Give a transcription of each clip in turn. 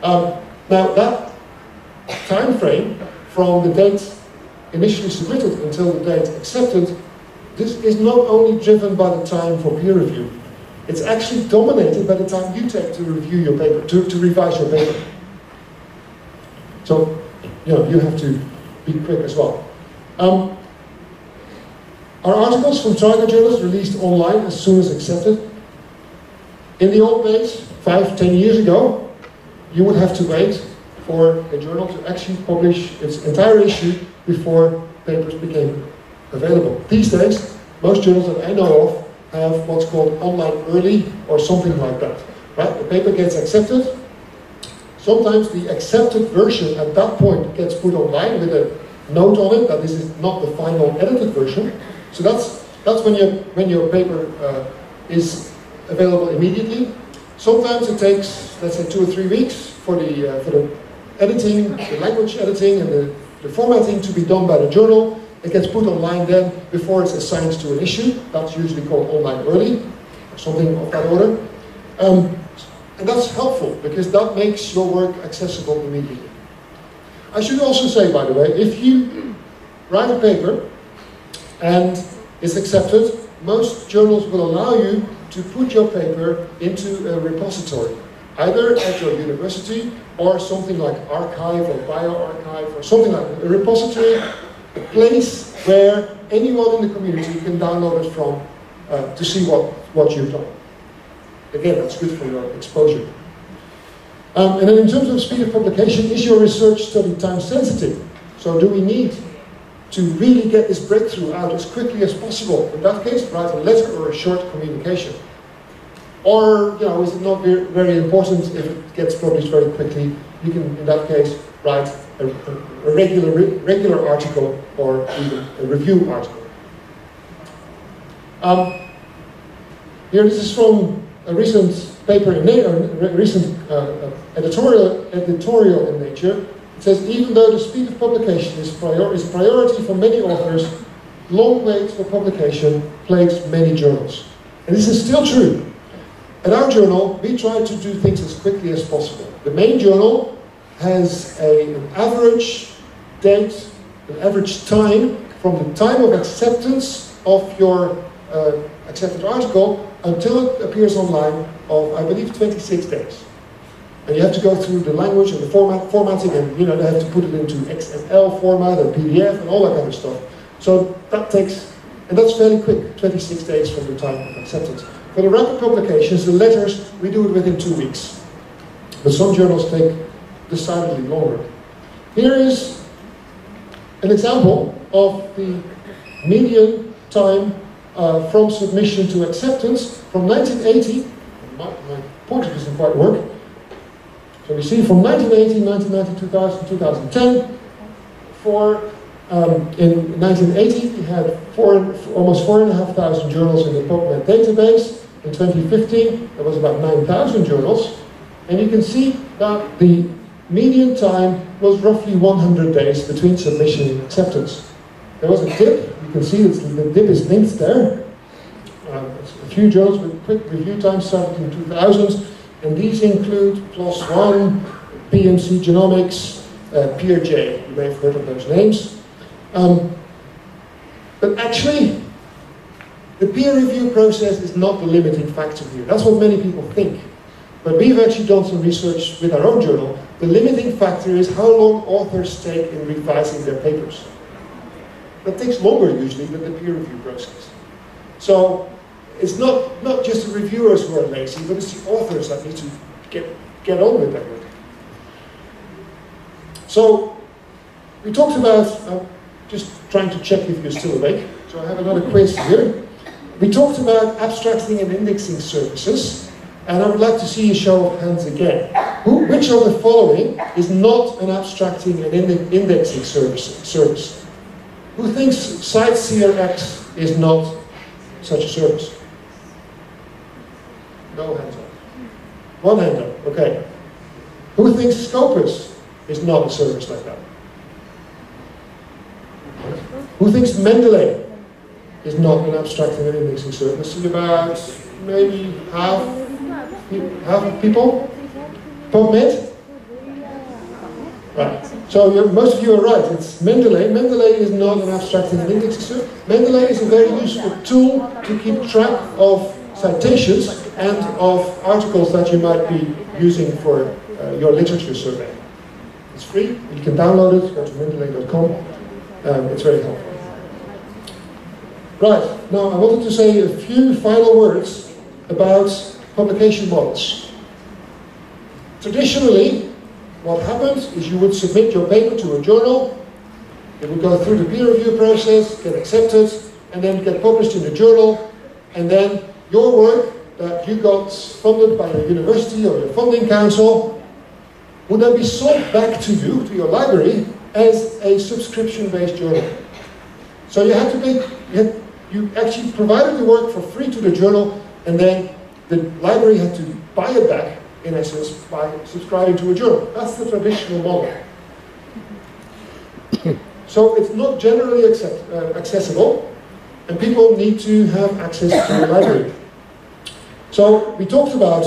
Now that time frame from the date initially submitted until the date accepted, this is not only driven by the time for peer review, it's actually dominated by the time you take to review your paper, to revise your paper. So, you have to be quick as well. Our articles from Trigo journals released online as soon as accepted. In the old days, 5-10 years ago, you would have to wait for a journal to actually publish its entire issue before papers became available. These days, most journals that I know of have what's called online early or something like that. Right? The paper gets accepted. Sometimes the accepted version at that point gets put online with a note on it that this is not the final edited version. So that's when your paper is available immediately. Sometimes it takes, let's say, 2 or 3 weeks for the editing, the language editing, and the formatting to be done by the journal. It gets put online then before it's assigned to an issue. That's usually called online early, or something of that order. And that's helpful because that makes your work accessible immediately. I should also say, by the way, if you write a paper and it's accepted, most journals will allow you to put your paper into a repository, either at your university or something like Archive or BioArchive or something like that. A repository, a place where anyone in the community can download it from to see what you've done. Again, that's good for your exposure. And then in terms of speed of publication, is your research study time sensitive? So do we need to really get this breakthrough out as quickly as possible? In that case, write a letter or a short communication. Or, is it not very important if it gets published very quickly? You can, in that case, write a regular article or even a review article. Here, this is from a recent paper in a recent editorial in Nature. It says, even though the speed of publication is priority for many authors, long waits for publication plagues many journals. And this is still true. At our journal, we try to do things as quickly as possible. The main journal has an average date, an average time from the time of acceptance of your accepted article until it appears online of, I believe, 26 days. And you have to go through the language and the formatting, and they have to put it into XML format and PDF and all that kind of stuff. So that takes, and that's fairly quick, 26 days from the time of acceptance. For the rapid publications, the letters, we do it within 2 weeks. But some journals take decidedly longer. Here is an example of the median time from submission to acceptance from 1980. My pointer doesn't quite work. So we see from 1980, 1990, 2000, 2010. In 1980, we had almost 4,500 journals in the PubMed database. In 2015, there was about 9,000 journals. And you can see that the median time was roughly 100 days between submission and acceptance. There was a dip. You can see the dip is linked there. A few journals with quick review times started in 2000s. And these include PLOS ONE, BMC Genomics, PeerJ. You may have heard of those names. But actually, the peer review process is not the limiting factor here. That's what many people think. But we've actually done some research with our own journal. The limiting factor is how long authors take in revising their papers. That takes longer usually than the peer review process. So it's not just the reviewers who are lazy, but it's the authors that need to get on with their work. So we talked about, just trying to check if you're still awake. So I have another quiz here. We talked about abstracting and indexing services, and I would like to see a show of hands again. Which of the following is not an abstracting and indexing service? Who thinks CiteCRX is not such a service? No hands up. One hand up, okay. Who thinks Scopus is not a service like that? Who thinks Mendeley is not an abstracting and indexing service? About maybe half of people. PubMed? So most of you are right, it's Mendeley. Mendeley is not an abstract and index system. Mendeley is a very useful tool to keep track of citations and of articles that you might be using for your literature survey. It's free, you can download it, go to mendeley.com. It's very helpful. Right, now I wanted to say a few final words about publication models. Traditionally, what happens is you would submit your paper to a journal, it would go through the peer review process, get accepted, and then get published in the journal, and then your work that you got funded by your university or your funding council would then be sold back to you, to your library, as a subscription-based journal. So you had to pay, you actually provided the work for free to the journal, and then the library had to buy it back, in essence, by subscribing to a journal. That's the traditional model. So it's not generally accessible, and people need to have access to the library. So we talked about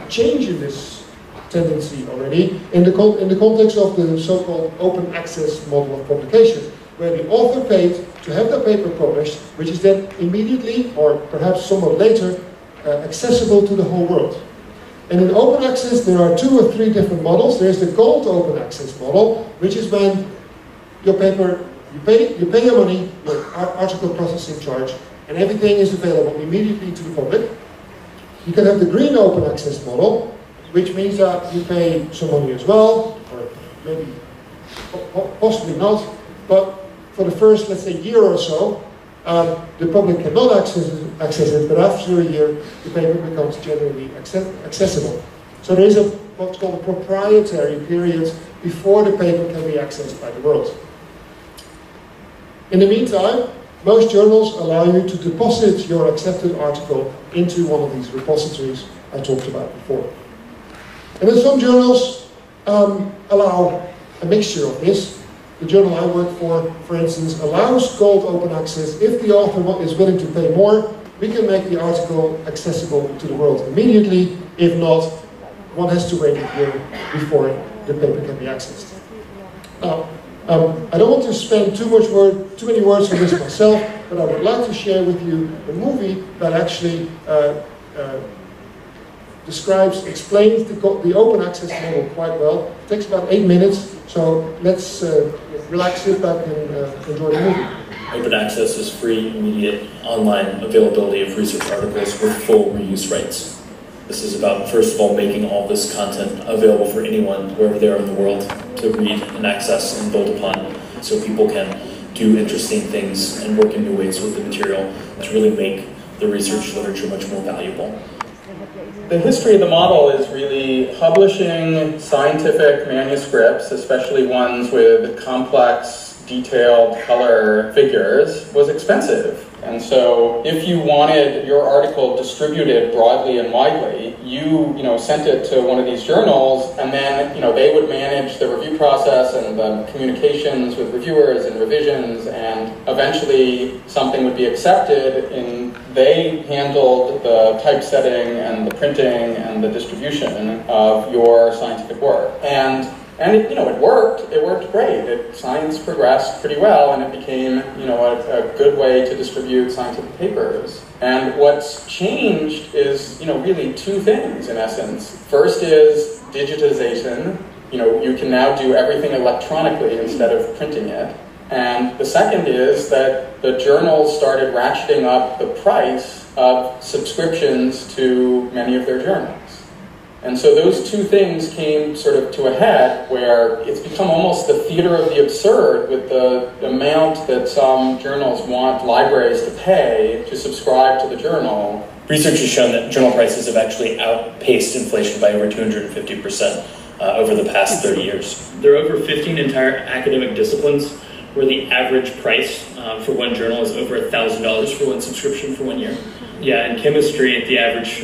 change in this tendency already in the context of the so-called open access model of publication, where the author paid to have the paper published, which is then immediately, or perhaps somewhat later, accessible to the whole world. And in open access, there are 2 or 3 different models. There's the gold open access model, which is when your paper, you pay your money, your article processing charge, and everything is available immediately to the public. You can have the green open access model, which means that you pay some money as well, or maybe possibly not, but for the first, let's say, year or so, the public cannot access it, but after a year, the paper becomes generally accessible. So there is what's called a proprietary period before the paper can be accessed by the world. In the meantime, most journals allow you to deposit your accepted article into one of these repositories I talked about before. And then some journals allow a mixture of this. The journal I work for instance, allows gold open access. If the author is willing to pay more, we can make the article accessible to the world immediately. If not, one has to wait a year before the paper can be accessed. Now, I don't want to spend too many words on this myself, but I would like to share with you a movie that actually explains the open access model quite well. It takes about 8 minutes, so let's relax, sit back, and enjoy the movie. Open access is free, immediate, online availability of research articles with full reuse rights. This is about, first of all, making all this content available for anyone, wherever they are in the world, to read and access and build upon, so people can do interesting things and work in new ways with the material to really make the research literature much more valuable. The history of the model is really publishing scientific manuscripts, especially ones with complex, detailed color figures, was expensive. And so if you wanted your article distributed broadly and widely, you sent it to one of these journals, and then they would manage the review process and the communications with reviewers and revisions, and eventually something would be accepted, and they handled the typesetting and the printing and the distribution of your scientific work. And it worked. It worked great. Science progressed pretty well, and it became, a good way to distribute scientific papers. And what's changed is, really 2 things in essence. First is digitization. You can now do everything electronically instead of printing it. And the second is that the journals started ratcheting up the price of subscriptions to many of their journals. And so those 2 things came sort of to a head where it's become almost the theater of the absurd with the amount that some journals want libraries to pay to subscribe to the journal. Research has shown that journal prices have actually outpaced inflation by over 250% over the past 30 years. There are over 15 entire academic disciplines where the average price for one journal is over $1,000 for one subscription for 1 year. Yeah, in chemistry, the average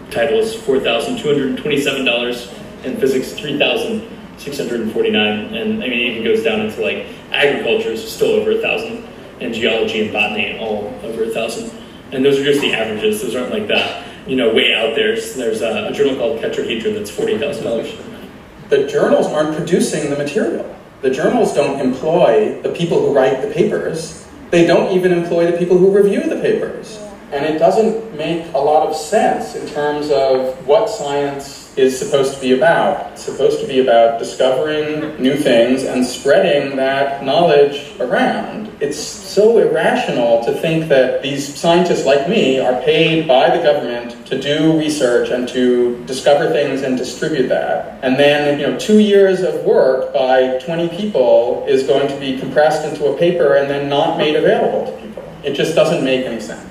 title is $4,227, and physics $3,649, and it even goes down into like agriculture is still over 1,000, and geology and botany all over 1,000. And those are just the averages. Those aren't like that, way out there. There's a journal called Tetrahedron that's $40,000. the journals aren't producing the material. The journals don't employ the people who write the papers. They don't even employ the people who review the papers. And it doesn't make a lot of sense in terms of what science is supposed to be about. It's supposed to be about discovering new things and spreading that knowledge around. It's so irrational to think that these scientists like me are paid by the government to do research and to discover things and distribute that. And then, 2 years of work by 20 people is going to be compressed into a paper and then not made available to people. It just doesn't make any sense.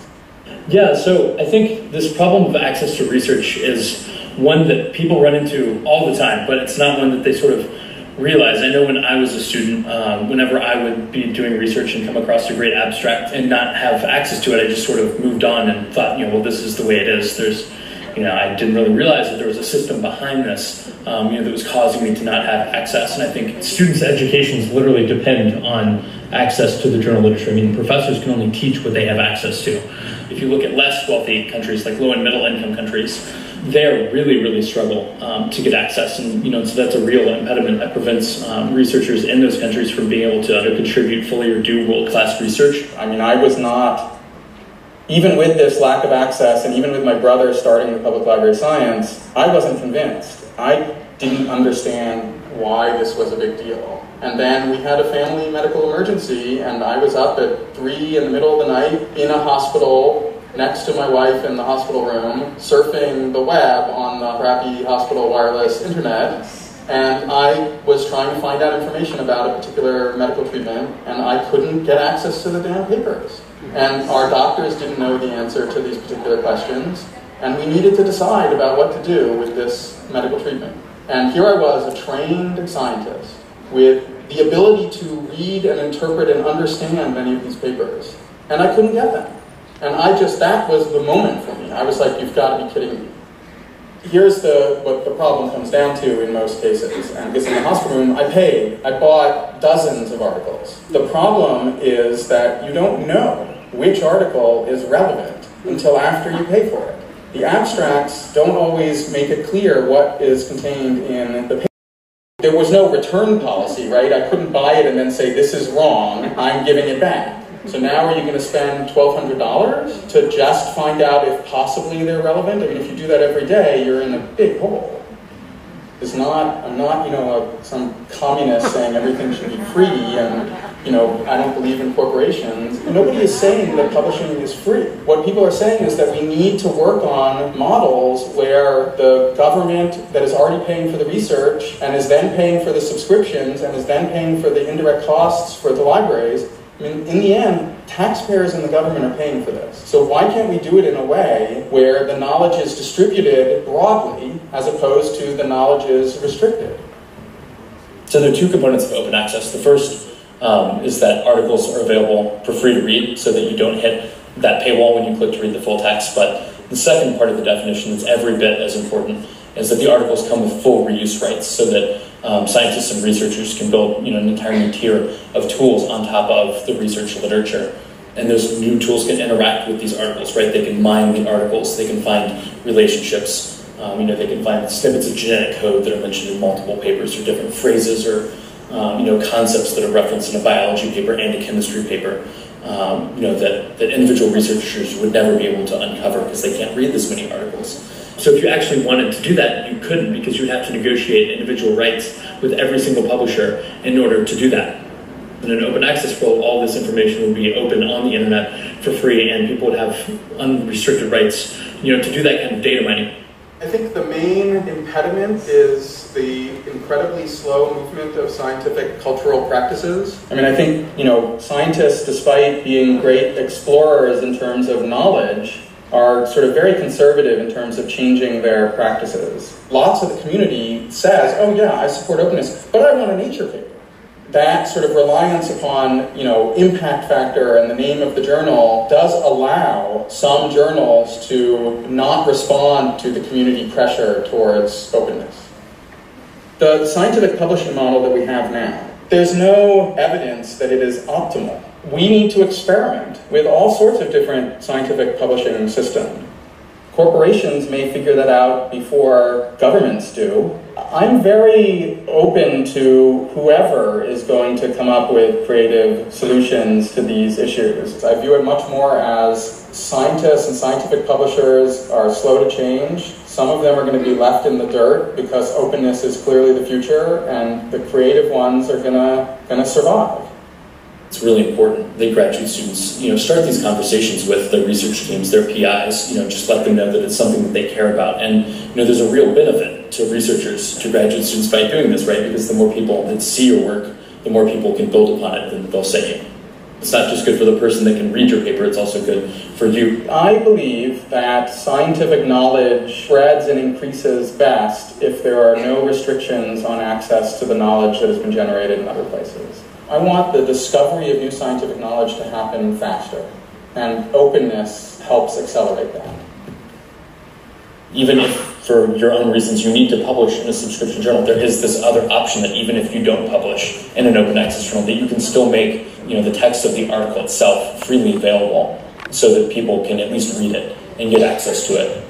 Yeah, so I think this problem of access to research is one that people run into all the time, but it's not one that they sort of realize. I know when I was a student, whenever I would be doing research and come across a great abstract and not have access to it, I just sort of moved on and thought, well, this is the way it is. I didn't really realize that there was a system behind this, that was causing me to not have access. And I think students' educations literally depend on access to the journal literature. I mean, professors can only teach what they have access to. If you look at less wealthy countries, like low and middle income countries, they really struggle to get access. And, so that's a real impediment that prevents researchers in those countries from being able to either contribute fully or do world-class research. I mean, I was not, even with this lack of access, and even with my brother starting the Public Library of Science, I wasn't convinced. I didn't understand why this was a big deal. And then we had a family medical emergency, and I was up at 3 in the middle of the night in a hospital next to my wife in the hospital room, surfing the web on the crappy hospital wireless internet, and I was trying to find out information about a particular medical treatment, and I couldn't get access to the damn papers. And our doctors didn't know the answer to these particular questions, and we needed to decide about what to do with this medical treatment. And here I was, a trained scientist, with the ability to read and interpret and understand many of these papers, and I couldn't get them. And that was the moment for me. I was like, you've got to be kidding me. Here's what the problem comes down to in most cases. And because in the hospital room, I bought dozens of articles. The problem is that you don't know which article is relevant until after you pay for it. The abstracts don't always make it clear what is contained in the paper. There was no return policy, right? I couldn't buy it and then say, this is wrong, I'm giving it back. So now are you going to spend $1,200 to just find out if possibly they're relevant? I mean, if you do that every day, you're in a big hole. I'm not, some communist saying everything should be free and, I don't believe in corporations. Nobody is saying that publishing is free. What people are saying is that we need to work on models where the government that is already paying for the research and is then paying for the subscriptions and is then paying for the indirect costs for the libraries. I mean, in the end, taxpayers and the government are paying for this. So why can't we do it in a way where the knowledge is distributed broadly as opposed to the knowledge is restricted? So there are two components of open access. The first is that articles are available for free to read so that you don't hit that paywall when you click to read the full text. But the second part of the definition that's every bit as important is that the articles come with full reuse rights so that scientists and researchers can build an entire new tier of tools on top of the research literature. And those new tools can interact with these articles, right? They can mine the articles, they can find relationships, they can find snippets of genetic code that are mentioned in multiple papers or different phrases or concepts that are referenced in a biology paper and a chemistry paper, that individual researchers would never be able to uncover because they can't read this many articles. So if you actually wanted to do that, you couldn't because you'd have to negotiate individual rights with every single publisher in order to do that. In an open access world, all this information would be open on the internet for free and people would have unrestricted rights, to do that kind of data mining. I think the main impediment is the incredibly slow movement of scientific cultural practices. I mean, I think, scientists, despite being great explorers in terms of knowledge, are sort of very conservative in terms of changing their practices. Lots of the community says, oh yeah, I support openness, but I want a Nature paper. That sort of reliance upon, impact factor and the name of the journal does allow some journals to not respond to the community pressure towards openness. The scientific publishing model that we have now, there's no evidence that it is optimal. We need to experiment with all sorts of different scientific publishing systems. Corporations may figure that out before governments do. I'm very open to whoever is going to come up with creative solutions to these issues. I view it much more as scientists and scientific publishers are slow to change. Some of them are going to be left in the dirt because openness is clearly the future, and the creative ones are gonna survive. It's really important that graduate students, start these conversations with their research teams, their PIs, just let them know that it's something that they care about. And, there's a real benefit to researchers, to graduate students by doing this, right? Because the more people that see your work, the more people can build upon it, and they'll say, it's not just good for the person that can read your paper, it's also good for you. I believe that scientific knowledge spreads and increases best if there are no restrictions on access to the knowledge that has been generated in other places. I want the discovery of new scientific knowledge to happen faster, and openness helps accelerate that. Even if, for your own reasons, you need to publish in a subscription journal, there is this other option that even if you don't publish in an open access journal, that you can still make the text of the article itself freely available so that people can at least read it and get access to it.